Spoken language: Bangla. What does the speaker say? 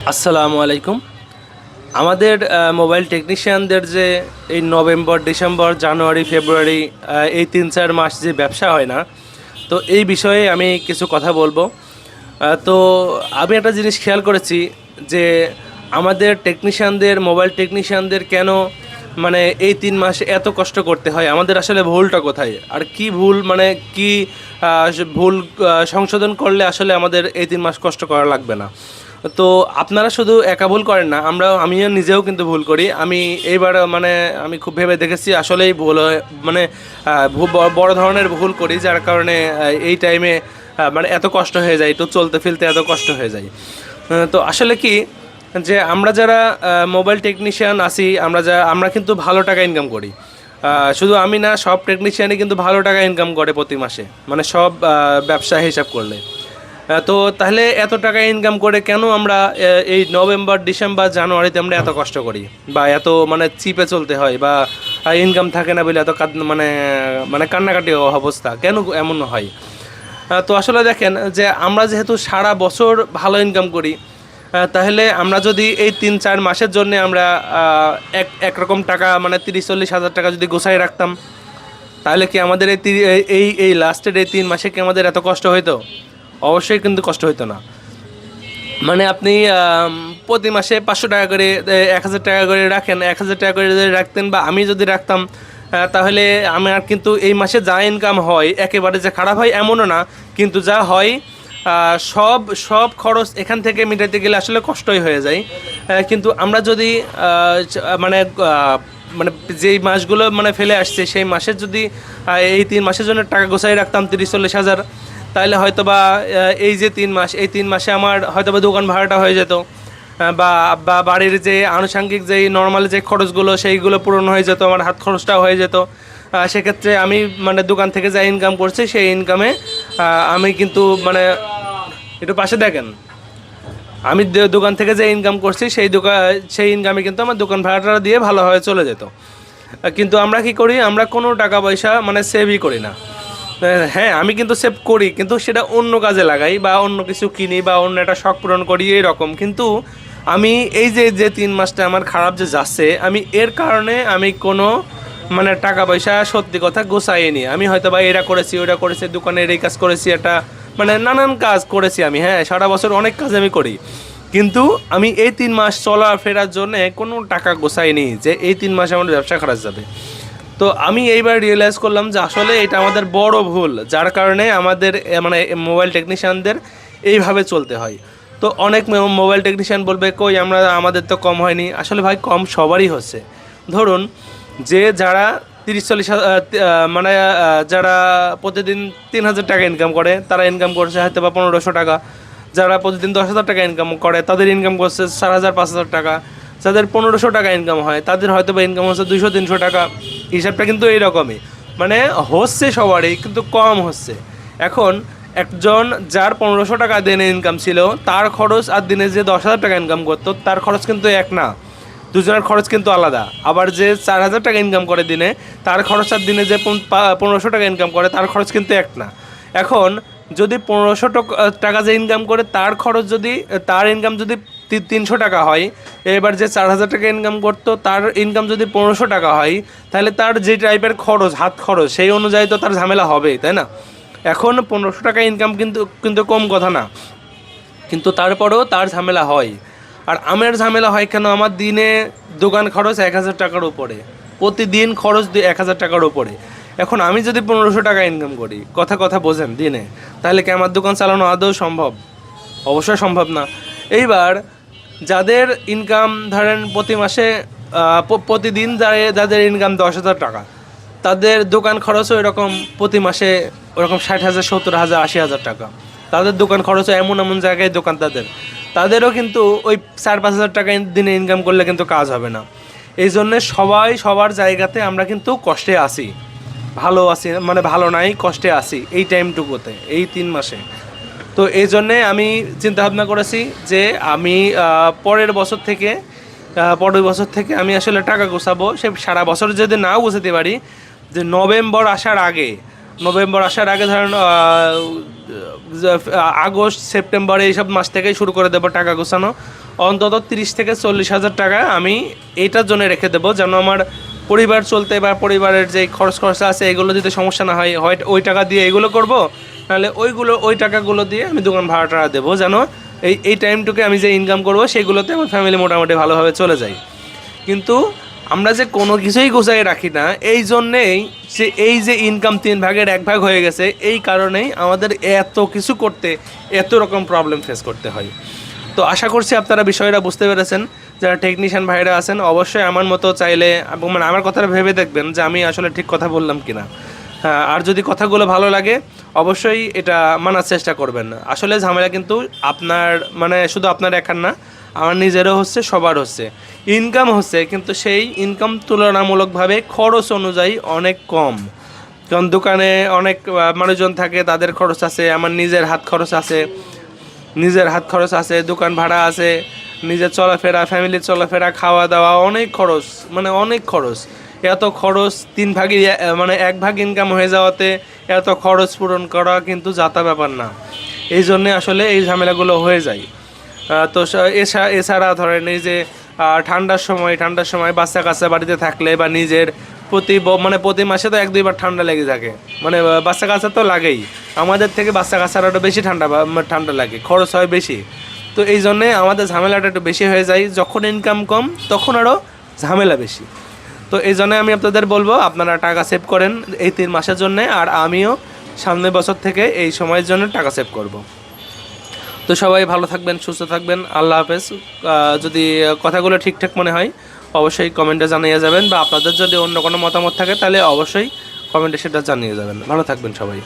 আসসালামু আলাইকুম। আমাদের মোবাইল টেকনিশিয়ানদের যে এই নভেম্বর, ডিসেম্বর, জানুয়ারি, ফেব্রুয়ারি এই ৩-৪ মাস যে ব্যবসা হয় না, তো এই বিষয়ে আমি কিছু কথা বলবো। তো আমি একটা জিনিস খেয়াল করেছি যে আমাদের টেকনিশিয়ানদের, মোবাইল টেকনিশিয়ানদের কেন মানে এই ৩ মাসে এত কষ্ট করতে হয়? আমাদের আসলে ভুলটা কোথায়? আর কি ভুল, মানে কি ভুল সংশোধন করলে আসলে আমাদের এই ৩ মাস কষ্ট করা লাগবে না? তো আপনারা শুধু একা ভুল করেন না, আমিও নিজেও কিন্তু ভুল করি। আমি এইবার মানে আমি খুব ভেবে দেখেছি আসলেই ভুল হয়, মানে বড় ধরনের ভুল করি, যার কারণে এই টাইমে মানে এত কষ্ট হয়ে যায়, তো চলতে ফিরতে এত কষ্ট হয়ে যায়। তো আসলে কি, যে আমরা যারা মোবাইল টেকনিশিয়ান আছি, আমরা কিন্তু ভালো টাকা ইনকাম করি। শুধু আমি না, সব টেকনিশিয়ানই কিন্তু ভালো টাকা ইনকাম করে প্রতি মাসে, মানে সব ব্যবসা হিসাব করলে। তো তাহলে এত টাকা ইনকাম করে কেন আমরা এই নভেম্বর, ডিসেম্বর, জানুয়ারিতে আমরা এত কষ্ট করি, বা এত মানে চিপে চলতে হয়, বা ইনকাম থাকে না বলে এত মানে মানে কান্নাকাটি অবস্থা কেন এমন হয়? তো আসলে দেখেন, যে আমরা যেহেতু সারা বছর ভালো ইনকাম করি, তাহলে আমরা যদি এই ৩-৪ মাসের জন্য আমরা একরকম টাকা মানে ৩০-৪০ হাজার টাকা যদি গোছাই রাখতাম, তাহলে কি আমাদের এই লাস্টের এই ৩ মাসে কি আমাদের এত কষ্ট হইতো? অবশ্যই কিন্তু কষ্ট হইতো না। মানে আপনি প্রতি মাসে ৫০০ টাকা করে, ১,০০০ টাকা করে রাখেন, ১,০০০ টাকা করে যদি রাখতেন, বা আমি যদি রাখতাম, তাহলে আমার কিন্তু এই মাসে যা ইনকাম হয় একেবারে যে খারাপ হয় এমনও না, কিন্তু যা হয় সব সব খরচ এখান থেকে মেটাতে গেলে আসলে কষ্টই হয়ে যায়। কিন্তু আমরা যদি মানে মানে যেই মাসগুলো মানে ফেলে আসছে সেই মাসের যদি এই ৩ মাসের জন্য টাকা গোছাই রাখতাম ৩০-৪০ হাজার, তাহলে হয়তো বা এই যে ৩ মাস, এই ৩ মাসে আমার হয়তো বা দোকান ভাড়াটা হয়ে যেত, বা বা বাড়ির যে আনুষঙ্গিক যেই নর্মাল যে খরচগুলো সেইগুলো পূরণ হয়ে যেত, আমার হাত খরচটাও হয়ে যেত। সেক্ষেত্রে আমি মানে দোকান থেকে যা ইনকাম করছি সেই ইনকামে আমি কিন্তু মানে একটু পাশে দেখেন, আমি দোকান থেকে যে ইনকাম করছি সেই ইনকামে কিন্তু আমার দোকান ভাড়াটা দিয়ে ভালোভাবে চলে যেত। কিন্তু আমরা কি করি, আমরা কোনো টাকা পয়সা মানে সেভই করি না। হ্যাঁ, আমি কিন্তু সেভ করি, কিন্তু সেটা অন্য কাজে লাগাই, বা অন্য কিছু কিনি, বা অন্য একটা শখ পূরণ করি এরকম। কিন্তু আমি এই যে যে ৩ মাসটা আমার খারাপ যে যাচ্ছে, আমি এর কারণে আমি কোনো মানে টাকা পয়সা সত্যি কথা গোছাইনি। আমি হয়তো বা এটা করেছি, ওটা করেছি, দোকানের এই কাজ করেছি, একটা মানে নানান কাজ করেছি আমি। হ্যাঁ, সারা বছর অনেক কাজ আমি করি, কিন্তু আমি এই 3 মাস চলাফেরার জন্য কোনো টাকা গোছাইনি যে এই 3 মাসে আমার ব্যবসা খারাপ যাবে। তো আমি এইবার রিয়েলাইজ করলাম যে আসলে এটা আমাদের বড় ভুল, যার কারণে আমাদের মানে মোবাইল টেকনিশিয়ানদের এইভাবে চলতে হয়। তো অনেক মোবাইল টেকনিশিয়ান বলবে, কই আমাদের তো কম হয়নি। আসলে ভাই, কম সবারই হচ্ছে। ধরুন, যে যারা 30-40 মানে যারা প্রতিদিন ৩,০০০ টাকা ইনকাম করে, তারা ইনকাম করছে হয়তো বা ১৫০০ টাকা। যারা প্রতিদিন ১০,০০০ টাকা ইনকাম করে, তাদের ইনকাম করছে ৪,০০০-৫,০০০ টাকা। যাদের ১৫০০ টাকা ইনকাম হয়, তাদের হয়তো বা ইনকাম হচ্ছে ২০০-৩০০ টাকা। হিসাবটা কিন্তু এইরকমই, মানে হচ্ছে সবারই, কিন্তু কম হচ্ছে। এখন একজন যার ১৫০০ টাকা দিনে ইনকাম ছিল, তার খরচ আর দিনে যে ১০,০০০ টাকা ইনকাম করতো, তার খরচ কিন্তু এক না, দুজনের খরচ কিন্তু আলাদা। আবার যে ৪,০০০ টাকা ইনকাম করে দিনে, তার খরচ আর দিনে যে ১৫০০ টাকা ইনকাম করে, তার খরচ কিন্তু এক না। এখন যদি ১৫০০ টাকা যে ইনকাম করে, তার খরচ যদি, তার ইনকাম যদি ৩০০ টাকা হয়, এবার যে ৪,০০০ টাকা ইনকাম করতো, তার ইনকাম যদি ১৫০০ টাকা হয়, তাহলে তার যে টাইপের খরচ, হাত খরচ, সেই অনুযায়ী তো তার ঝামেলা হবেই, তাই না? এখন ১৫০০ টাকা ইনকাম কিন্তু কিন্তু কম কথা না, কিন্তু তারপরেও তার ঝামেলা হয়। আর আমার ঝামেলা হয় কেন? আমার দিনে দোকান খরচ ১,০০০ টাকার উপরে, প্রতিদিন খরচ ১,০০০ টাকার উপরে। এখন আমি যদি ১৫০০ টাকা ইনকাম করি, কথা কথা বোঝেন, দিনে, তাহলে কি আমার দোকান চালানো আদৌ সম্ভব? অবশ্যই সম্ভব না। এইবার যাদের ইনকাম ধরেন প্রতি মাসে প্রতিদিন যাদের ইনকাম ১০,০০০ টাকা, তাদের দোকান খরচও এরকম প্রতি মাসে ওরকম ৬০,০০০, ৭০,০০০, ৮০,০০০ টাকা। তাদের দোকান খরচও এমন এমন জায়গায় দোকান, তাদেরও কিন্তু ওই ৪-৫ হাজার টাকা দিনে ইনকাম করলে কিন্তু কাজ হবে না। এই জন্যে সবাই সবার জায়গাতে আমরা কিন্তু কষ্টে আসি, ভালো আছি মানে ভালো নাই, কষ্টে আসি এই টাইমটুকুতে, এই ৩ মাসে। তো এই জন্যে আমি চিন্তা ভাবনা করেছি যে আমি পরের বছর থেকে আমি আসলে টাকা গোছাবো। সে সারা বছর যদি নাও গোছাতে পারি, যে নভেম্বর আসার আগে ধরেন আগস্ট, সেপ্টেম্বর এইসব মাস থেকেই শুরু করে দেবো টাকা গোছানো। অন্তত 30 থেকে 40 হাজার টাকা আমি এইটার জন্য রেখে দেবো, যেন আমার পরিবার চলতে বা পরিবারের যে খরচা আছে এগুলো দিতে সমস্যা না হয়। হয় ওই টাকা দিয়ে এগুলো করব, নাহলে ওই টাকাগুলো দিয়ে আমি দোকান ভাড়াটা দেবো, যেন এই টাইমটুকু আমি যে ইনকাম করব সেগুলোতে আমার ফ্যামিলি মোটামুটি ভালোভাবে চলে যায়। কিন্তু আমরা যে কোনো কিছুই গোছাই রাখি না, এই জন্যেই এই যে ইনকাম 3 ভাগের 1 ভাগ হয়ে গেছে, এই কারণেই আমাদের এত কিছু করতে এত রকম প্রবলেম ফেস করতে হয়। তো আশা করছি আপনারা বিষয়টা বুঝতে পেরেছেন। যারা টেকনিশিয়ান ভাইরা আছেন অবশ্যই আমার মতো চাইলে এবং মানে আমার কথাটা ভেবে দেখবেন যে আমি আসলে ঠিক কথা বললাম কিনা। হ্যাঁ, আর যদি কথাগুলো ভালো লাগে অবশ্যই এটা মানার চেষ্টা করবেন। আসলে ঝামেলা কিন্তু আপনার মানে শুধু আপনার একার না, আমার নিজেরও হচ্ছে, সবার হচ্ছে। ইনকাম হচ্ছে, কিন্তু সেই ইনকাম তুলনামূলকভাবে খরচ অনুযায়ী অনেক কম। কারণ দোকানে অনেক মানুষজন থাকে, তাদের খরচ আছে, আমার নিজের হাত খরচ আছে, দোকান ভাড়া আছে, নিজের চলাফেরা, ফ্যামিলির চলাফেরা, খাওয়া দাওয়া, অনেক খরচ, মানে অনেক খরচ। এত খরচ 3 ভাগে মানে 1 ভাগ ইনকাম হয়ে যাওয়াতে এত খরচ পূরণ করা কিন্তু যাতা ব্যাপার না। এই জন্যে আসলে এই ঝামেলাগুলো হয়ে যায়। তো এছাড়া ধরেন এই যে ঠান্ডার সময় বাচ্চা কাচ্চা বাড়িতে থাকলে বা নিজের মানে প্রতি মাসে তো 1-2 বার ঠান্ডা লেগে থাকে, মানে বাচ্চা কাচ্চা তো লাগেই। আমাদের থেকে বাচ্চা কাচ্চারা একটু বেশি ঠান্ডা লাগে, খরচ হয় বেশি। তো এই জন্যে আমাদের ঝামেলাটা একটু বেশি হয়ে যায়। যখন ইনকাম কম তখন আরও ঝামেলা বেশি। তো এই জন্য আমি আপনাদের বলবো আপনারা টাকা সেভ করেন এই 3 মাসের জন্যে, আর আমিও সামনের বছর থেকে এই সময়ের জন্য টাকা সেভ করব। তো সবাই ভালো থাকবেন, সুস্থ থাকবেন, আল্লাহ হাফেজ। যদি কথাগুলো ঠিকঠাক মনে হয় অবশ্যই কমেন্টে জানিয়ে যাবেন, বা আপনাদের যদি অন্য কোনো মতামত থাকে তাহলে অবশ্যই কমেন্টে সেটা জানিয়ে যাবেন। ভালো থাকবেন সবাই।